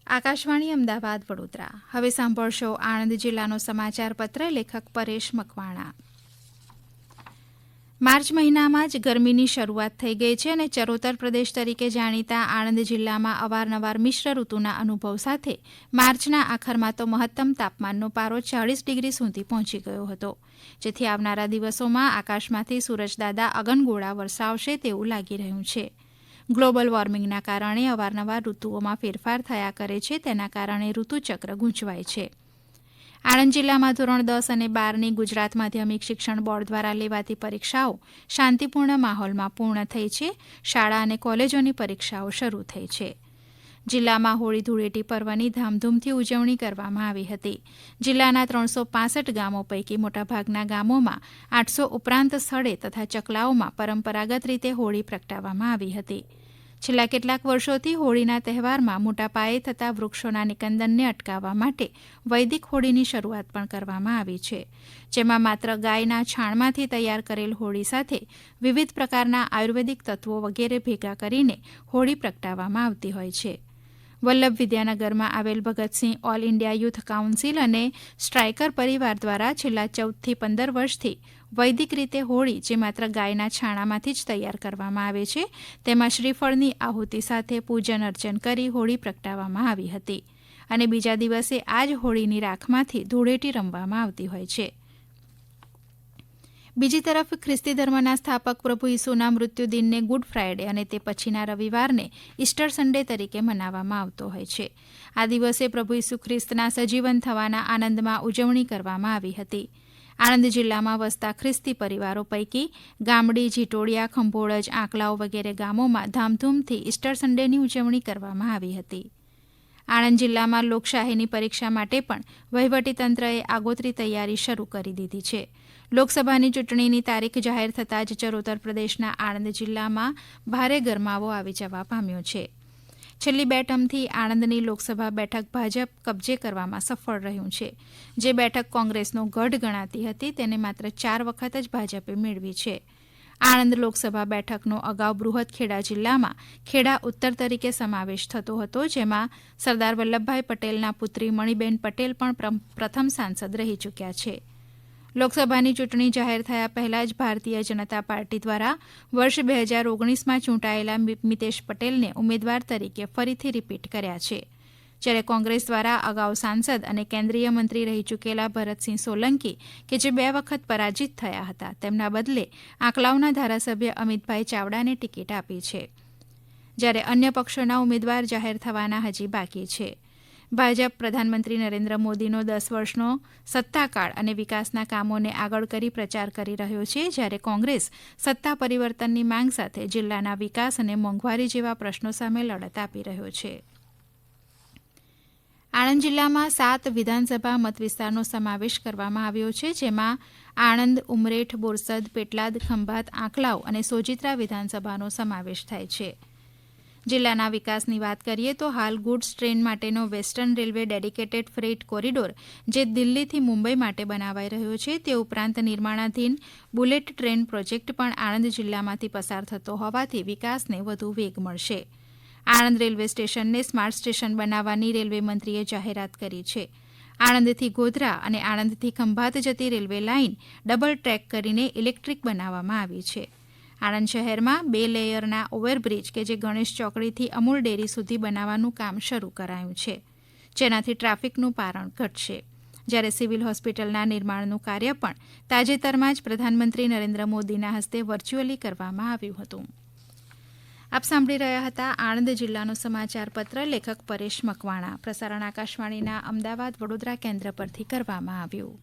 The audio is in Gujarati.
આકાશવાણી અમદાવાદ વડોદરા. હવે સાંભળશો આણંદ જિલ્લાનો સમાચાર પત્ર. લેખક પરેશ મકવાણા. માર્ચ મહિનામાં જ ગરમીની શરૂઆત થઈ ગઈ છે અને ચરોતર પ્રદેશ તરીકે જાણીતા આણંદ જિલ્લામાં અવારનવાર મિશ્ર ઋતુના અનુભવ સાથે માર્ચના આખરમાં તો મહત્તમ તાપમાનનો પારો 40 ડિગ્રી સુધી પહોંચી ગયો હતો, જેથી આવનારા દિવસોમાં આકાશમાંથી સૂરજદાદા અગનગોળા વરસાવશે તેવું લાગી રહ્યું છે. ગ્લોબલ વોર્મિંગના કારણે અવારનવાર ઋતુઓમાં ફેરફાર થયા કરે છે, તેના કારણે ઋતુચક્ર ગૂંચવાય છે. આણંદ જિલ્લામાં ધોરણ 10 અને 12ની ગુજરાત માધ્યમિક શિક્ષણ બોર્ડ દ્વારા લેવાતી પરીક્ષાઓ શાંતિપૂર્ણ માહોલમાં પૂર્ણ થઈ છે. શાળા અને કોલેજોની પરીક્ષાઓ શરૂ થઈ છે. જિલ્લામાં હોળી ધૂળેટી પર્વની ધામધૂમથી ઉજવણી કરવામાં આવી હતી. જિલ્લાના 365 ગામો પૈકી મોટાભાગના ગામોમાં 800 ઉપરાંત સ્થળે તથા ચકલાઓમાં પરંપરાગત રીતે હોળી પ્રગટાવવામાં આવી હતી. છેલ્લા કેટલાક વર્ષોથી હોળીના તહેવારમાં મોટા પાયે થતા વૃક્ષોના નિકંદનને અટકાવવા માટે વૈદિક હોળીની શરૂઆત પણ કરવામાં આવી છે, જેમાં માત્ર ગાયના છાણમાંથી તૈયાર કરેલ હોળી સાથે વિવિધ પ્રકારના આયુર્વેદિક તત્વો વગેરે ભેગા કરીને હોળી પ્રગટાવવામાં આવતી હોય છે. વલ્લભ વિદ્યાનગરમાં આવેલ Bhagat Singh all India youth council અને સ્ટ્રાઇકર પરિવાર દ્વારા છેલ્લા 14થી 15 વર્ષથી વૈદિક રીતે હોળી, જે માત્ર ગાયના છાણામાંથી જ તૈયાર કરવામાં આવે છે, તેમાં શ્રીફળની આહુતિ સાથે પૂજન અર્ચન કરી હોળી પ્રગટાવવામાં આવી હતી અને બીજા દિવસે આ જ હોળીની રાખમાંથી ધૂળેટી રમવામાં આવતી હોય છે. બીજી તરફ ખ્રિસ્તી ધર્મના સ્થાપક પ્રભુ ઈસુના મૃત્યુદિનને ગુડ ફ્રાઇડે અને તે પછીના રવિવારને ઇસ્ટર સન્ડે તરીકે મનાવવામાં આવતો હોય છે. આ દિવસે પ્રભુ ઈસુ ખ્રિસ્તના સજીવન થવાના આનંદમાં ઉજવણી કરવામાં આવી હતી. આણંદ જિલ્લામાં વસતા ખ્રિસ્તી પરિવારો પૈકી ગામડી, જીટોડિયા, ખંભોળજ, આંકલાવ વગેરે ગામોમાં ધામધૂમથી ઇસ્ટર સન્ડેની ઉજવણી કરવામાં આવી હતી. આણંદ જિલ્લામાં લોકશાહીની પરીક્ષા માટે પણ વહીવટીતંત્રએ આગોતરી તૈયારી શરૂ કરી દીધી છે. લોકસભાની ચૂંટણીની તારીખ જાહેર થતાં જ ચરોતર પ્રદેશના આણંદ જિલ્લામાં ભારે ગરમાવો આવી જવા પામ્યો છે. છેલ્લી 2 ટર્મથી આણંદની લોકસભા બેઠક ભાજપ કબજે કરવામાં સફળ રહ્યું છે. જે બેઠક કોંગ્રેસનો ગઢ ગણાતી હતી, તેને માત્ર 4 વખત જ ભાજપે મેળવી છે. આણંદ લોકસભા બેઠકનો અગાઉ બૃહદ ખેડા જિલ્લામાં ખેડા ઉત્તર તરીકે સમાવેશ થતો હતો, જેમાં સરદાર વલ્લભભાઈ પટેલના પુત્રી મણિબેન પટેલ પણ પ્રથમ સાંસદ રહી ચૂક્યા છે. લોકસભાની ચૂંટણી જાહેર થયા પહેલા જ ભારતીય જનતા પાર્ટી દ્વારા વર્ષ 2019માં ચૂંટાયેલા મિતેશ પટેલને ઉમેદવાર તરીકે ફરીથી રિપીટ કર્યા છે, જ્યારે કોંગ્રેસ દ્વારા અગાઉ સાંસદ અને કેન્દ્રીય મંત્રી રહી ચૂકેલા ભરતસિંહ સોલંકી, કે જે 2 વખત પરાજિત થયા હતા, તેમના બદલે આંકલાવના ધારાસભ્ય અમિતભાઈ ચાવડાને ટિકિટ આપી છે, જ્યારે અન્ય પક્ષોના ઉમેદવાર જાહેર થવાના હજી બાકી છે. ભાજપ પ્રધાનમંત્રી નરેન્દ્ર મોદીનો 10 વર્ષનો સત્તાકાળ અને વિકાસના કામોને આગળ કરી પ્રચાર કરી રહ્યો છે, જ્યારે કોંગ્રેસ સત્તા પરિવર્તનની માંગ સાથે જિલ્લાના વિકાસ અને મોંઘવારી જેવા પ્રશ્નો સામે લડત આપી રહ્યો છે. આણંદ જિલ્લામાં 7 વિધાનસભા મતવિસ્તારનો સમાવેશ કરવામાં આવ્યો છે, જેમાં આણંદ, ઉમરેઠ, બોરસદ, પેટલાદ, ખંભાત, આંકલાવ અને સોજિત્રા વિધાનસભાનો સમાવેશ થાય છે. જિલ્લાના વિકાસની વાત કરીએ તો હાલ ગુડ્સ ટ્રેન માટેનો western railway dedicated freight corridor, જે દિલ્હીથી મુંબઈ માટે બનાવાઈ રહ્યો છે, તે ઉપરાંત નિર્માણાધીન બુલેટ ટ્રેન પ્રોજેક્ટ પણ આણંદ જિલ્લામાંથી પસાર થતો હોવાથી વિકાસને વધુ વેગ મળશે. આણંદ રેલવે સ્ટેશનને સ્માર્ટ સ્ટેશન બનાવવાની રેલવે મંત્રીએ જાહેરાત કરી છે. આણંદથી ગોધરા અને આણંદથી ખંભાત જતી રેલવે લાઇન ડબલ ટ્રેક કરીને ઇલેક્ટ્રિક બનાવવામાં આવી છે. આણંદ શહેરમાં 2 લેયરના ઓવરબ્રિજ, કે જે ગણેશ ચોકડીથી અમૂલ ડેરી સુધી બનાવવાનું કામ શરૂ કરાયું છે, જેનાથી ટ્રાફિકનું ભારણ ઘટશે, જ્યારે સિવિલ હોસ્પિટલના નિર્માણનું કાર્ય પણ તાજેતરમાં જ પ્રધાનમંત્રી નરેન્દ્ર મોદીના હસ્તે વર્ચ્યુઅલી કરવામાં આવ્યું હતું. આપ સાંભળી રહ્યા હતા આણંદ જિલ્લાનો સમાચાર પત્ર. લેખક પરેશ મકવાણા. પ્રસારણ આકાશવાણીના અમદાવાદ વડોદરા કેન્દ્ર પરથી કરવામાં આવ્યું.